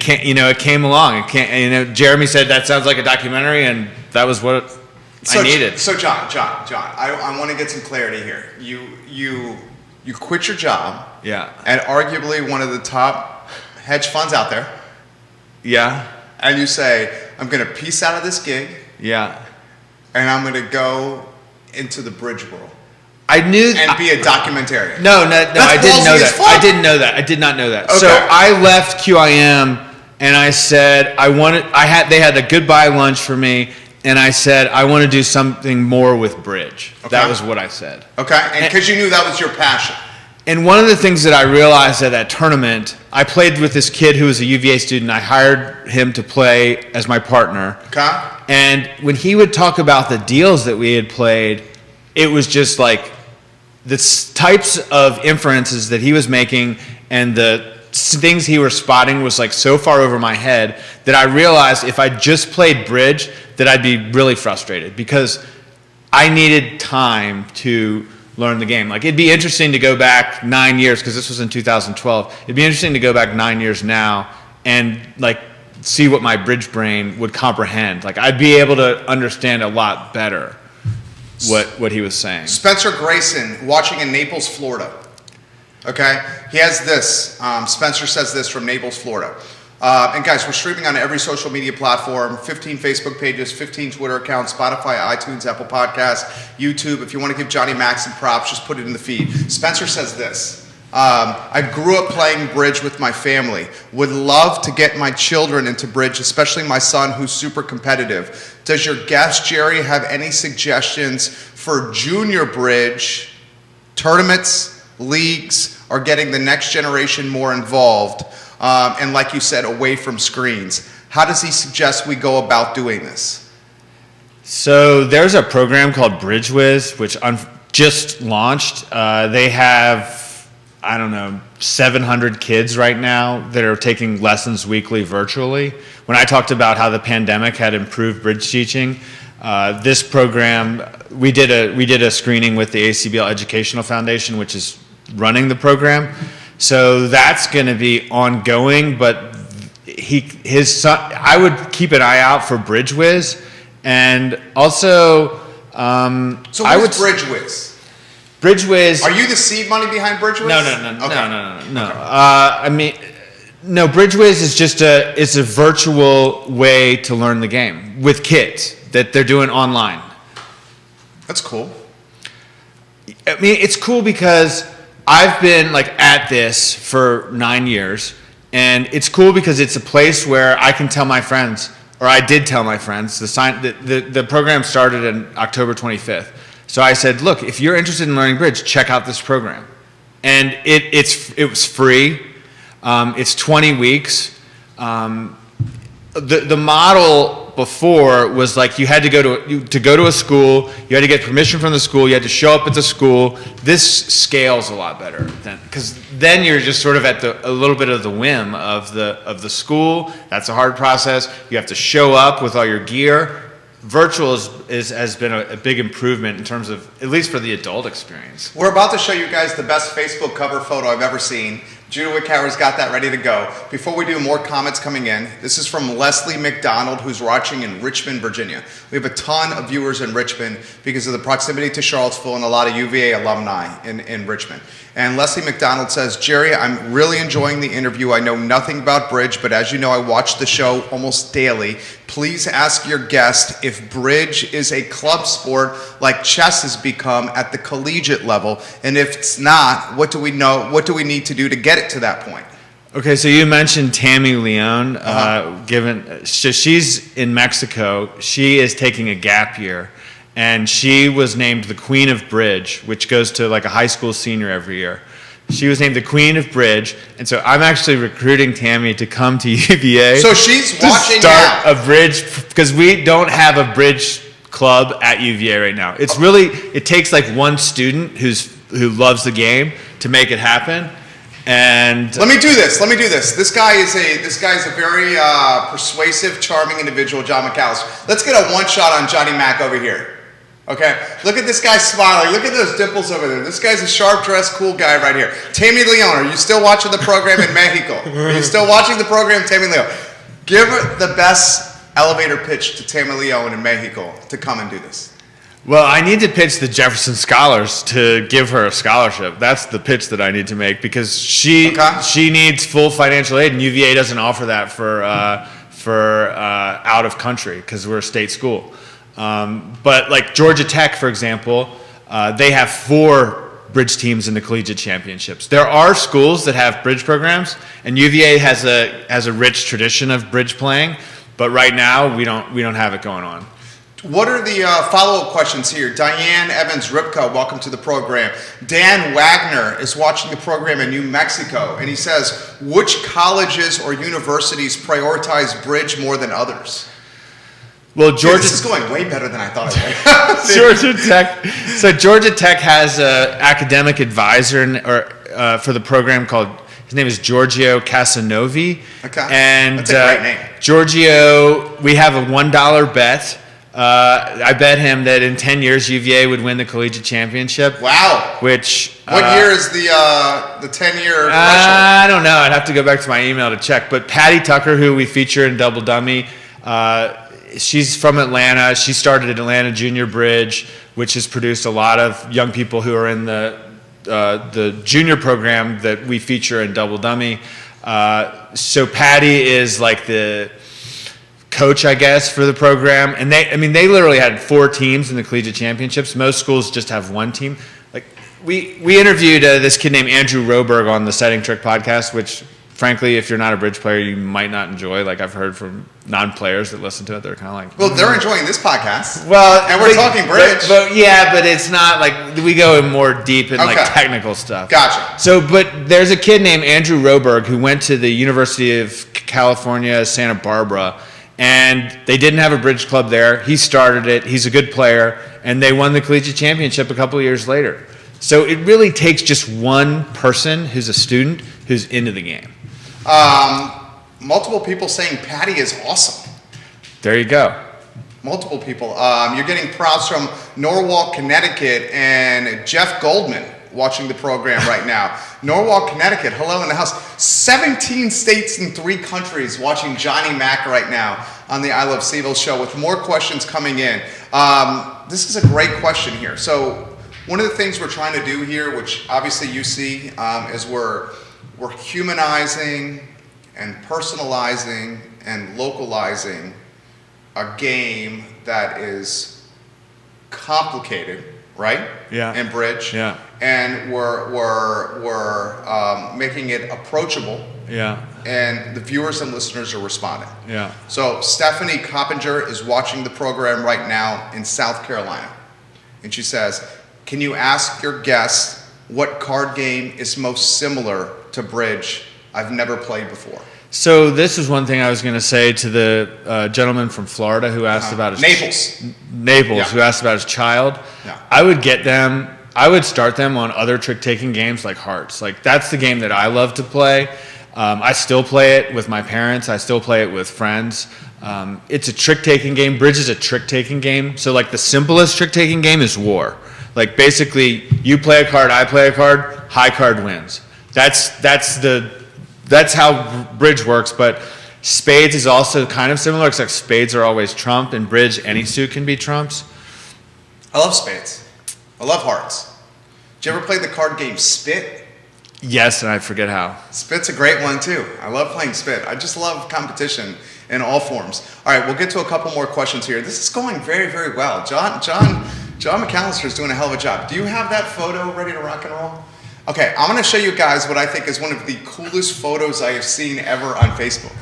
came along. Jeremy said that sounds like a documentary, and that was what I needed. So John, I want to get some clarity here. You You quit your job Yeah. and arguably one of the top hedge funds out there, Yeah. and you say, I'm going to piece out of this gig Yeah. and I'm going to go into the bridge world I knew. and be a documentarian. No, I didn't know ballsy as that. fuck. I didn't know that. I did not know that. Okay. So I left QIM and I said they had a goodbye lunch for me, and I said I want to do something more with bridge. Okay. That was what I said. Okay, and because you knew that was your passion. And one of the things that I realized at that tournament, I played with this kid who was a UVA student. I hired him to play as my partner. Okay. And when he would talk about the deals that we had played, it was just like the types of inferences that he was making and the things he was spotting was like so far over my head that I realized if I just played bridge that I'd be really frustrated because I needed time to learn the game. Like it'd be interesting to go back 9 years because this was in 2012. It'd be interesting to go back 9 years now and like see what my bridge brain would comprehend. Like I'd be able to understand a lot better what he was saying. Spencer Grayson, watching in Naples, Florida. Okay, he has this. Spencer says this from Naples, Florida. And guys, we're streaming on every social media platform, 15 Facebook pages, 15 Twitter accounts, Spotify, iTunes, Apple Podcasts, YouTube. If you want to give Johnny Mac some props, just put it in the feed. Spencer says this. I grew up playing bridge with my family. Would love to get my children into bridge, especially my son who's super competitive. Does your guest, Jerry, have any suggestions for junior bridge tournaments, leagues, or getting the next generation more involved? And like you said, away from screens. How does he suggest we go about doing this? So there's a program called BridgeWiz, which just launched. They have, 700 kids right now that are taking lessons weekly virtually. When I talked about how the pandemic had improved bridge teaching, this program, we did a screening with the ACBL Educational Foundation, which is running the program. So that's going to be ongoing, but his son, I would keep an eye out for BridgeWiz, and also So what is BridgeWiz? BridgeWiz. Are you the seed money behind BridgeWiz? No. No. BridgeWiz is just it's a virtual way to learn the game with kids that they're doing online. That's cool. I mean, it's cool because I've been like at this for 9 years, and it's cool because it's a place where I can tell my friends, or I did tell my friends. The program started on October 25th, so I said, look, if you're interested in learning bridge, check out this program, and it was free. It's 20 weeks. The model before was like you had to go to a school, you had to get permission from the school, you had to show up at the school. This scales a lot better because then you're just sort of at a little bit of the whim of the school. That's a hard process. You have to show up with all your gear. Virtual has been a big improvement in terms of, at least for the adult experience. We're about to show you guys the best Facebook cover photo I've ever seen. Judah Wickhauer's got that ready to go. Before we do, more comments coming in. This is from Leslie McDonald, who's watching in Richmond, Virginia. We have a ton of viewers in Richmond because of the proximity to Charlottesville and a lot of UVA alumni in Richmond. And Leslie McDonald says, Jerry, I'm really enjoying the interview. I know nothing about bridge, but as you know, I watch the show almost daily. Please ask your guest if bridge is a club sport like chess has become at the collegiate level. And if it's not, what do we know? What do we need to do to get it to that point? Okay, so you mentioned Tammy Leon. So she's in Mexico. She is taking a gap year, and she was named the Queen of Bridge, which goes to like a high school senior every year. She was named the Queen of Bridge, and so I'm actually recruiting Tammy to come to UVA. So she's watching start now. a bridge because we don't have a bridge club at UVA right now. It takes like one student who loves the game to make it happen. And Let me do this. This guy is a very persuasive, charming individual, John McAllister. Let's get a one shot on Johnny Mac over here. Okay, look at this guy smiling. Look at those dimples over there. This guy's a sharp-dressed, cool guy right here. Tammy Leon, are you still watching the program in Mexico? Are you still watching the program, Tammy Leon? Give her the best elevator pitch to Tammy Leon in Mexico to come and do this. Well, I need to pitch the Jefferson Scholars to give her a scholarship. That's the pitch that I need to make because she needs full financial aid, and UVA doesn't offer that for out of country because we're a state school. But like Georgia Tech, for example, they have 4 bridge teams in the collegiate championships. There are schools that have bridge programs, and UVA has a rich tradition of bridge playing. But right now, we don't have it going on. What are the follow-up questions here? Diane Evans-Ripka, welcome to the program. Dan Wagner is watching the program in New Mexico, and he says, which colleges or universities prioritize bridge more than others? Well, This is going way better than I thought it would. Georgia Tech. So Georgia Tech has an academic advisor for the program called, his name is Giorgio Casanovi. Okay, and that's a great name. Giorgio, we have a $1 bet. I bet him that in 10 years UVA would win the collegiate championship. Wow. Which what year is the 10-year threshold? I don't know. I'd have to go back to my email to check. But Patty Tucker, who we feature in Double Dummy, she's from Atlanta. She started at Atlanta Junior Bridge, which has produced a lot of young people who are in the junior program that we feature in Double Dummy. So Patty is like the coach, I guess, for the program. And they literally had 4 teams in the collegiate championships. Most schools just have 1 team. Like we interviewed this kid named Andrew Roberg on the Setting Trick podcast, which frankly, if you're not a bridge player, you might not enjoy. Like I've heard from non-players that listen to it, they're kind of like, well, they're enjoying this podcast. Well, and we're talking bridge. But it's not like we go in more deep in like technical stuff. Gotcha. So, but there's a kid named Andrew Roberg who went to the University of California, Santa Barbara, and they didn't have a bridge club there. He started it. He's a good player, and they won the collegiate championship a couple of years later. So it really takes just one person who's a student who's into the game. Multiple people saying Patty is awesome. There you go. Multiple people. You're getting props from Norwalk, Connecticut, and Jeff Goldman watching the program right now. Norwalk, Connecticut, hello in the house. 17 states and 3 countries watching Johnny Mack right now on the I Love CVille show with more questions coming in. This is a great question here. So one of the things we're trying to do here, which obviously you see, is we're humanizing and personalizing and localizing a game that is complicated, right? Yeah. And bridge. Yeah. And we're making it approachable. Yeah. And the viewers and listeners are responding. Yeah. So Stephanie Coppinger is watching the program right now in South Carolina. And she says, can you ask your guests what card game is most similar to bridge? I've never played before. So this is one thing I was going to say to the gentleman from Florida who asked about his Naples, who asked about his child. Yeah. I would start them on other trick-taking games like Hearts. Like that's the game that I love to play. I still play it with my parents. I still play it with friends. It's a trick-taking game. Bridge is a trick-taking game. So like the simplest trick-taking game is War. Like basically you play a card, I play a card, high card wins. That's how bridge works, but spades is also kind of similar, except spades are always trumped, and bridge, any suit can be trumps. I love spades. I love hearts. Did you ever play the card game Spit? Yes, and I forget how. Spit's a great one too. I love playing Spit. I just love competition in all forms. All right, we'll get to a couple more questions here. This is going very, very well. John McAllister is doing a hell of a job. Do you have that photo ready to rock and roll? Okay, I'm going to show you guys what I think is one of the coolest photos I have seen ever on Facebook.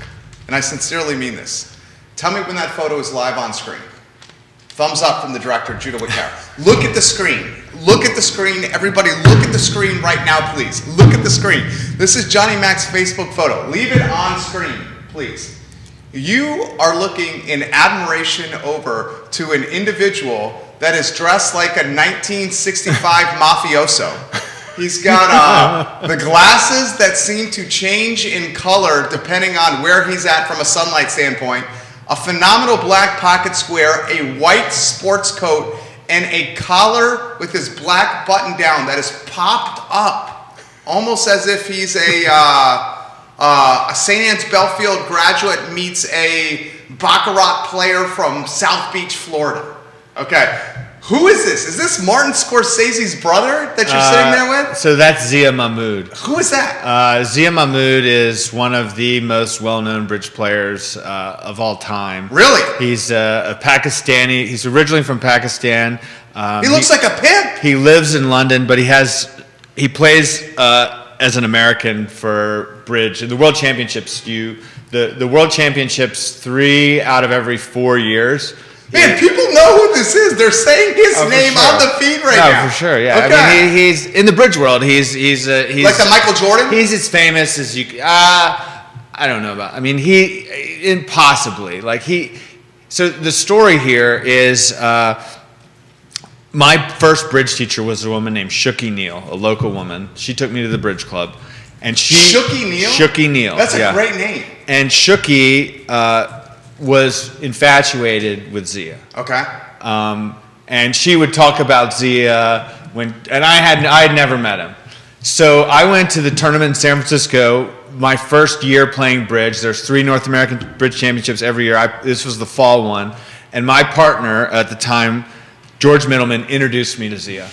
And I sincerely mean this. Tell me when that photo is live on screen. Thumbs up from the director, Judah Wickauer. Look at the screen. Look at the screen. Everybody look at the screen right now, please. Look at the screen. This is Johnny Mack's Facebook photo. Leave it on screen, please. You are looking in admiration over to an individual that is dressed like a 1965 mafioso. He's got the glasses that seem to change in color depending on where he's at from a sunlight standpoint, a phenomenal black pocket square, a white sports coat, and a collar with his black button down that is popped up, almost as if he's a St. Anne's Belfield graduate meets a Baccarat player from South Beach, Florida. Okay. Who is this? Is this Martin Scorsese's brother that you're sitting there with? So that's Zia Mahmood. Who is that? Zia Mahmood is one of the most well-known bridge players of all time. Really? He's a Pakistani. He's originally from Pakistan. He looks like a pimp. He lives in London, but he plays as an American for bridge. In the World Championships, the World Championships 3 out of every 4 years. Man, people know who this is. They're saying his name on the feed right now. No, for sure. Yeah, Okay. I mean, he's in the bridge world. He's like the Michael Jordan. He's as famous as you. I don't know about. I mean, impossibly like he. So the story here is my first bridge teacher was a woman named Shooky Neal, a local woman. She took me to the bridge club, and Shooky Neal. Shooky Neal. That's a great name. And Shooky was infatuated with Zia. Okay. And she would talk about Zia and I had never met him. So I went to the tournament in San Francisco. My first year playing bridge. There's 3 North American Bridge Championships every year. This was the fall one, and my partner at the time, George Middleman, introduced me to Zia.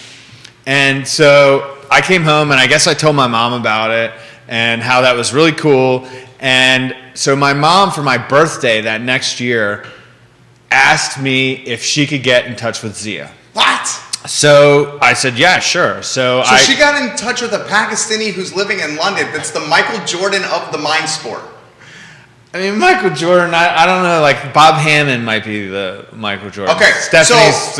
And so I came home, and I guess I told my mom about it and how that was really cool. And so my mom, for my birthday that next year, asked me if she could get in touch with Zia. What? So I said, yeah, sure. So she got in touch with a Pakistani who's living in London that's the Michael Jordan of the mind sport. I mean, Michael Jordan, I don't know, like Bob Hammond might be the Michael Jordan. Okay, Stephanie's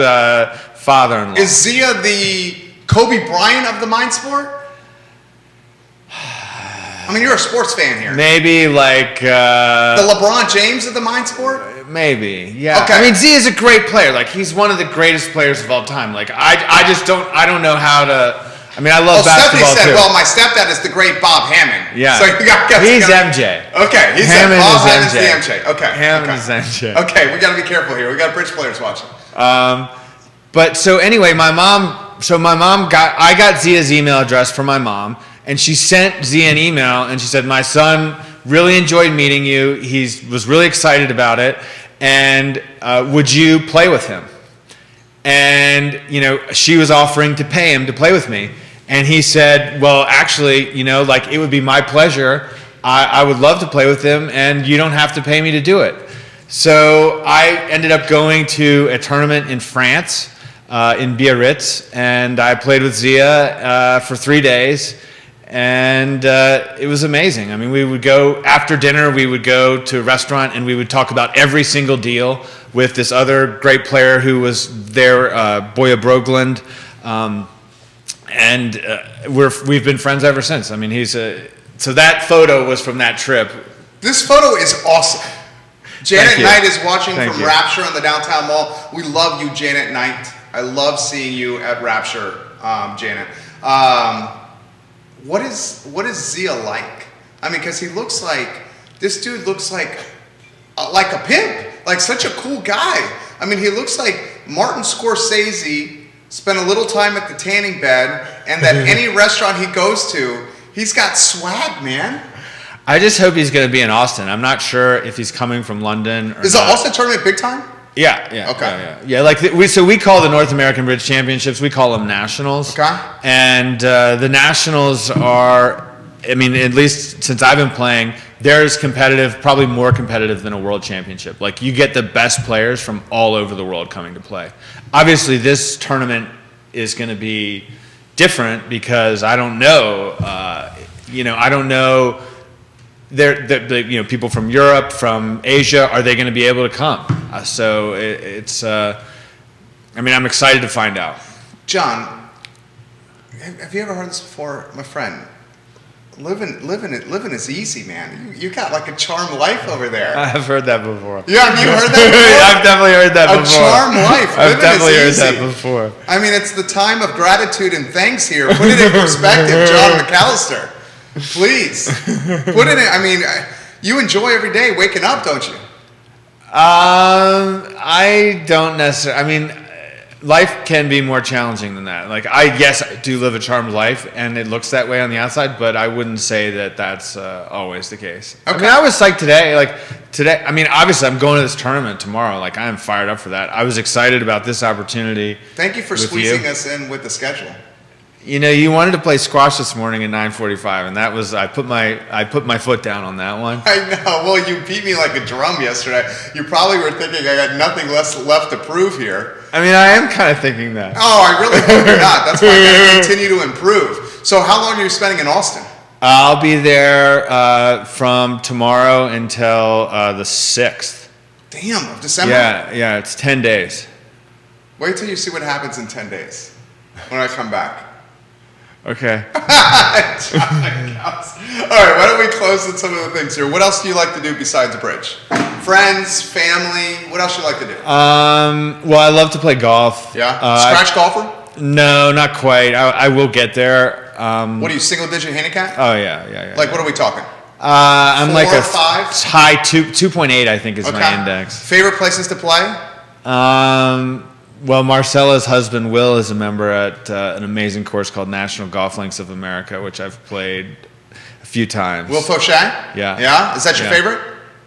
father-in-law. Is Zia the Kobe Bryant of the mind sport? I mean, you're a sports fan here. Maybe like... the LeBron James of the mind sport? Maybe, yeah. Okay. I mean, Zia's a great player. Like, he's one of the greatest players of all time. Like, I don't know how to... I mean, I love basketball, Stephanie said, too. well, my stepdad is the great Bob Hammond. Yeah. So you got he's MJ. Okay, he said Bob Hammond's the MJ. Okay. Hammond is MJ. Okay, we got to be careful here. We got bridge players watching. But so anyway, I got Zia's email address from my mom, and she sent Zia an email, and she said, my son really enjoyed meeting you. He was really excited about it, and would you play with him? And, she was offering to pay him to play with me. And he said, well, actually, it would be my pleasure. I would love to play with him, and you don't have to pay me to do it. So I ended up going to a tournament in France, in Biarritz, and I played with Zia for 3 days. And it was amazing. I mean, we would go, after dinner, we would go to a restaurant, and we would talk about every single deal with this other great player who was there, Boya Brogland. And we've been friends ever since. I mean, so that photo was from that trip. This photo is awesome. Janet Knight is watching from you. Rapture in the downtown mall. We love you, Janet Knight. I love seeing you at Rapture, Janet. What is Zia like? I mean, because this dude looks like a pimp, like such a cool guy. I mean, he looks like Martin Scorsese spent a little time at the tanning bed, and that any restaurant he goes to, he's got swag, man. I just hope he's going to be in Austin. I'm not sure if he's coming from London or Is the Austin tournament big time? Yeah. Okay. Yeah. Like we call the North American Bridge Championships, we call them nationals. Okay. And the nationals are, I mean, at least since I've been playing, they're as competitive, probably more competitive than a world championship. Like, you get the best players from all over the world coming to play. Obviously, this tournament is going to be different because I don't know. I don't know. People from Europe, from Asia, are they going to be able to come? I'm excited to find out. John, have you ever heard this before, my friend? Living is easy, man. You got like a charmed life over there. I've heard that before. Yeah, have you heard that before? I've definitely heard that before. A charmed life. I've definitely heard easy. that before. I mean, it's the time of gratitude and thanks here. Put it in perspective, John McAllister. Please. Put it in. I mean, you enjoy every day waking up, don't you? I don't necessarily. I mean, life can be more challenging than that. Like yes, I do live a charmed life, and it looks that way on the outside, but I wouldn't say that that's always the case. Okay. I mean, I was psyched today. Like today, I mean, obviously, I'm going to this tournament tomorrow. Like I am fired up for that. I was excited about this opportunity. Thank you for squeezing us in with the schedule. You know, you wanted to play squash this morning at 9:45, and that was I put my foot down on that one. I know. Well, you beat me like a drum yesterday. You probably were thinking I got nothing left to prove here. I mean, I am kind of thinking that. Oh, I really hope you're not. That's why I got to continue to improve. So how long are you spending in Austin? I'll be there from tomorrow until the 6th. Damn, of December? Yeah, it's 10 days. Wait till you see what happens in 10 days when I come back. Okay. All right, why don't we close with some of the things here? What else do you like to do besides bridge? Friends, family, what else do you like to do? Well, I love to play golf. Yeah? Scratch golfer? No, not quite. I will get there. What are you, single digit handicap? Oh, yeah. Like, what are we talking? I'm 4 like or a 5? high 2.8, I think is my index. Favorite places to play? Well, Marcella's husband, Will, is a member at an amazing course called National Golf Links of America, which I've played a few times. Will Fauché? Yeah. Yeah? Is that your favorite?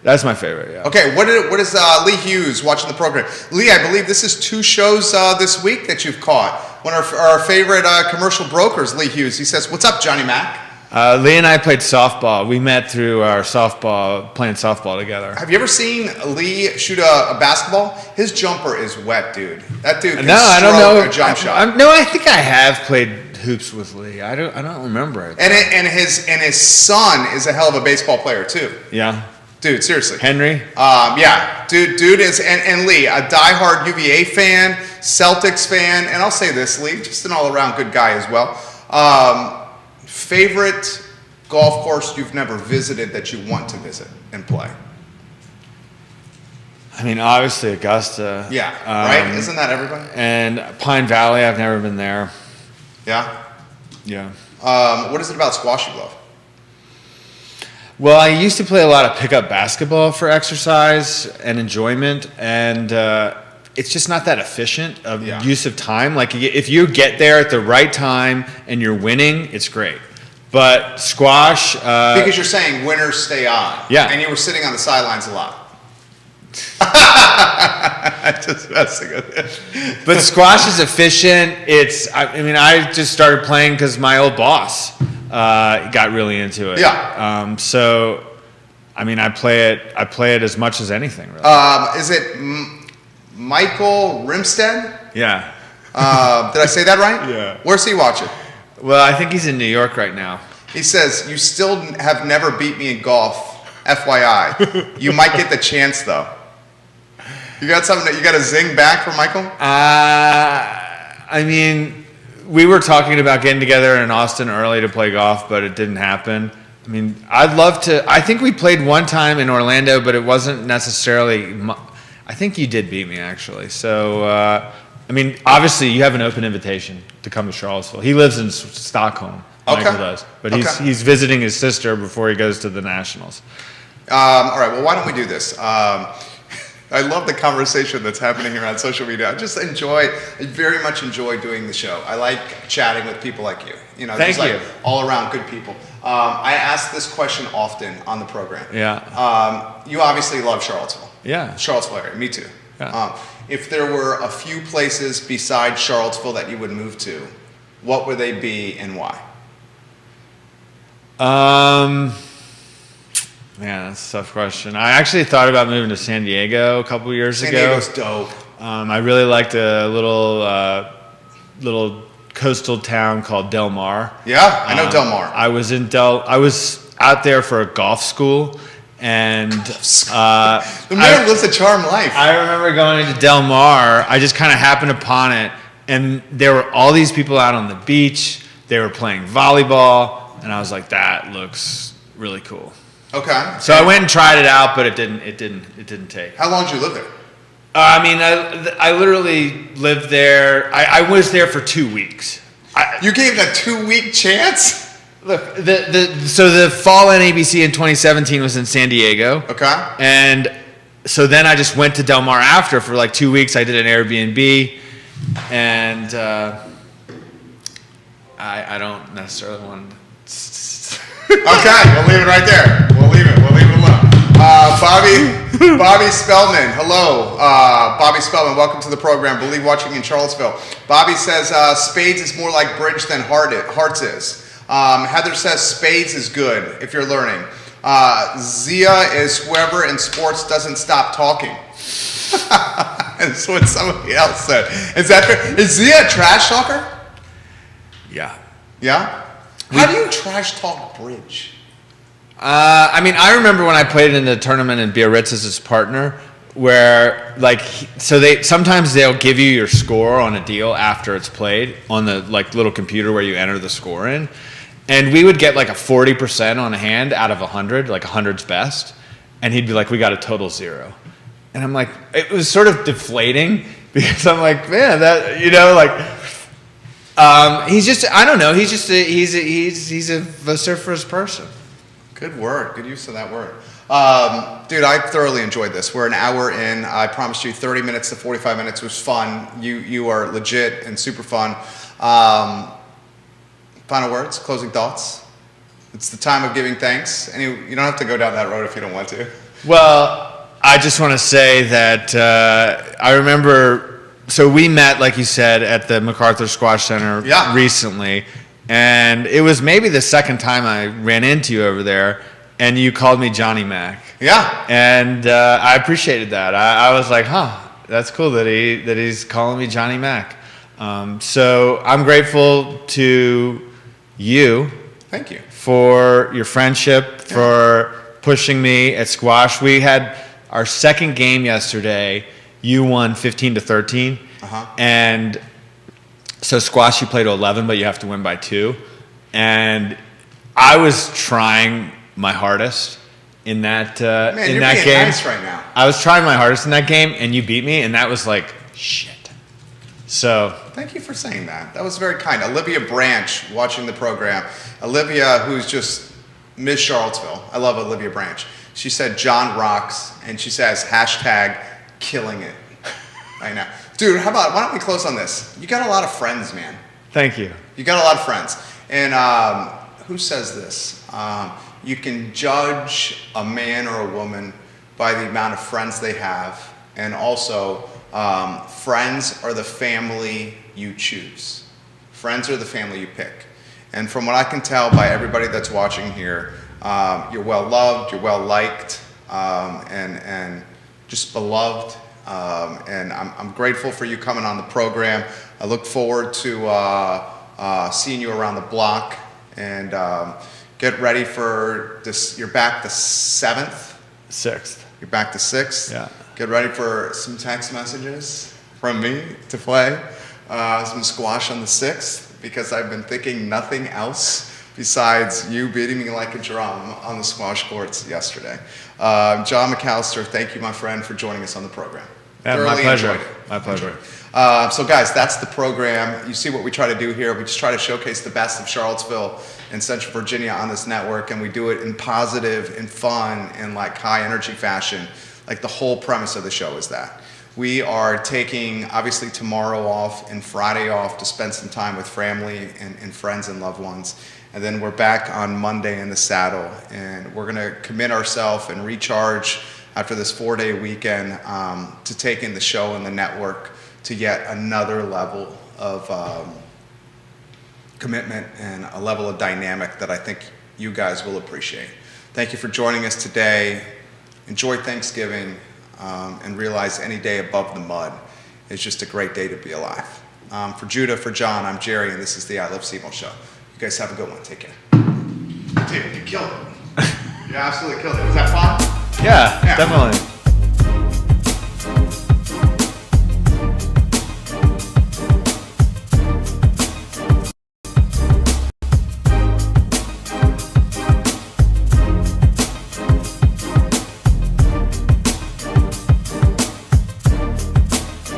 That's my favorite, yeah. Okay, what is Lee Hughes watching the program? Lee, I believe this is 2 shows this week that you've caught. One of our favorite commercial brokers, Lee Hughes, he says, "What's up, Johnny Mac?" Lee and I played softball. We met through our playing softball together. Have you ever seen Lee shoot a basketball? His jumper is wet, dude. That dude can I don't know. a jump shot. No, I think I have played hoops with Lee. I don't remember it. And his son is a hell of a baseball player too. Yeah. Dude, seriously. Henry? Yeah. Dude is, and Lee, a diehard UVA fan, Celtics fan, and I'll say this, Lee, just an all-around good guy as well. Favorite golf course you've never visited that you want to visit and play? I mean, obviously Augusta. Yeah, right? Isn't that everybody? And Pine Valley, I've never been there. Yeah? Yeah. What is it about squash you love? Well, I used to play a lot of pickup basketball for exercise and enjoyment, and it's just not that efficient of use of time. Like, if you get there at the right time and you're winning, it's great. But squash... because you're saying winners stay on. Yeah. And you were sitting on the sidelines a lot. Just messing with it. But squash is efficient. I just started playing because my old boss got really into it. Yeah. So, I mean, I play it as much as anything, really. Is it Michael Rimstead? Yeah. Did I say that right? Yeah. Where's he watching? Well, I think he's in New York right now. He says, "You still have never beat me in golf, FYI. You might get the chance, though." You got something that you got to zing back from Michael? I mean, we were talking about getting together in Austin early to play golf, but it didn't happen. I mean, I'd love to. I think we played one time in Orlando, but it wasn't necessarily. I think you did beat me, actually. So, I mean, obviously, you have an open invitation to come to Charlottesville. He lives in Stockholm. Michael does, but he's visiting his sister before he goes to the Nationals. All right. Well, why don't we do this? I love the conversation that's happening here on social media. I very much enjoy doing the show. I like chatting with people like you. You know, Thank you. All around good people. I ask this question often on the program. Yeah. You obviously love Charlottesville. Yeah. Charlottesville area. Me too. Yeah. If there were a few places besides Charlottesville that you would move to, what would they be and why? Man, that's a tough question. I actually thought about moving to San Diego a couple years ago. San Diego's dope. I really liked a little coastal town called Del Mar. Yeah, I know Del Mar. I was out there for a golf school, and the man lives a charmed life. I remember going to Del Mar. I just kind of happened upon it, and there were all these people out on the beach. They were playing volleyball, and I was like, "That looks really cool." Okay. So I went and tried it out, but it didn't take. How long did you live there? I mean, I literally lived there. I was there for 2 weeks. You gave it a 2-week chance? Look, so the fall NABC in 2017 was in San Diego. Okay. And so then I just went to Del Mar after for like 2 weeks. I did an Airbnb, and I don't necessarily want to. Okay, we'll leave it right there. We'll leave it alone. Bobby Spellman, hello. Bobby Spellman, welcome to the program. Believe watching in Charlottesville. Bobby says spades is more like bridge than hearts is. Heather says spades is good if you're learning. Zia is whoever in sports doesn't stop talking. That's what somebody else said. Is that fair? Is Zia a trash talker? Yeah. Yeah? How do you trash talk bridge? I mean, I remember when I played in the tournament and Biarritz as his partner, where sometimes they'll give you your score on a deal after it's played on the little computer where you enter the score in, and we would get like a 40% on a hand out of 100, like 100's best, and he'd be like, "We got a total 0," and I'm like, it was sort of deflating because I'm like, man, that he's just, I don't know, he's a vociferous person. Good word. Good use of that word. Dude, I thoroughly enjoyed this. We're an hour in. I promised you 30 minutes to 45 minutes was fun. You are legit and super fun. Final words, closing thoughts? It's the time of giving thanks. You don't have to go down that road if you don't want to. Well, I just want to say that I remember, so we met, like you said, at the MacArthur Squash Center recently. And it was maybe the second time I ran into you over there, and you called me Johnny Mac. Yeah. And I appreciated that. I was like, that's cool that he's calling me Johnny Mac. So I'm grateful to you. Thank you. For your friendship, for pushing me at squash. We had our second game yesterday. You won 15-13. And so squash, you play to 11, but you have to win by 2. And I was trying my hardest in that Man, in you're that being game. nice right now. I was trying my hardest in that game, and you beat me, and that was like shit. So thank you for saying that. That was very kind. Olivia Branch watching the program. Olivia, who's just Miss Charlottesville. I love Olivia Branch. She said John rocks, and she says #killing it right now. Dude, why don't we close on this? You got a lot of friends, man. Thank you. You got a lot of friends. And who says this? You can judge a man or a woman by the amount of friends they have. And also, friends are the family you choose. Friends are the family you pick. And from what I can tell by everybody that's watching here, you're well loved, you're well liked, and just beloved. And I'm grateful for you coming on the program. I look forward to seeing you around the block, and get ready for this. You're back the 7th? 6th. You're back the 6th? Yeah. Get ready for some text messages from me to play some squash on the 6th, because I've been thinking nothing else besides you beating me like a drum on the squash courts yesterday. John McAllister, thank you, my friend, for joining us on the program. My pleasure. Enjoyed it. My pleasure. So guys, that's the program. You see what we try to do here. We just try to showcase the best of Charlottesville and Central Virginia on this network, and we do it in positive and fun and like high energy fashion. Like the whole premise of the show is that. We are taking obviously tomorrow off and Friday off to spend some time with family and friends and loved ones. And then we're back on Monday in the saddle, and we're gonna commit ourselves and recharge after this 4-day weekend to taking the show and the network to yet another level of commitment and a level of dynamic that I think you guys will appreciate. Thank you for joining us today. Enjoy Thanksgiving, and realize any day above the mud is just a great day to be alive. For Judah, for John, I'm Jerry, and this is the I Love CVille show. You guys have a good one. Take care. Dude, you killed it. You absolutely killed it. Was that fun? Yeah, definitely.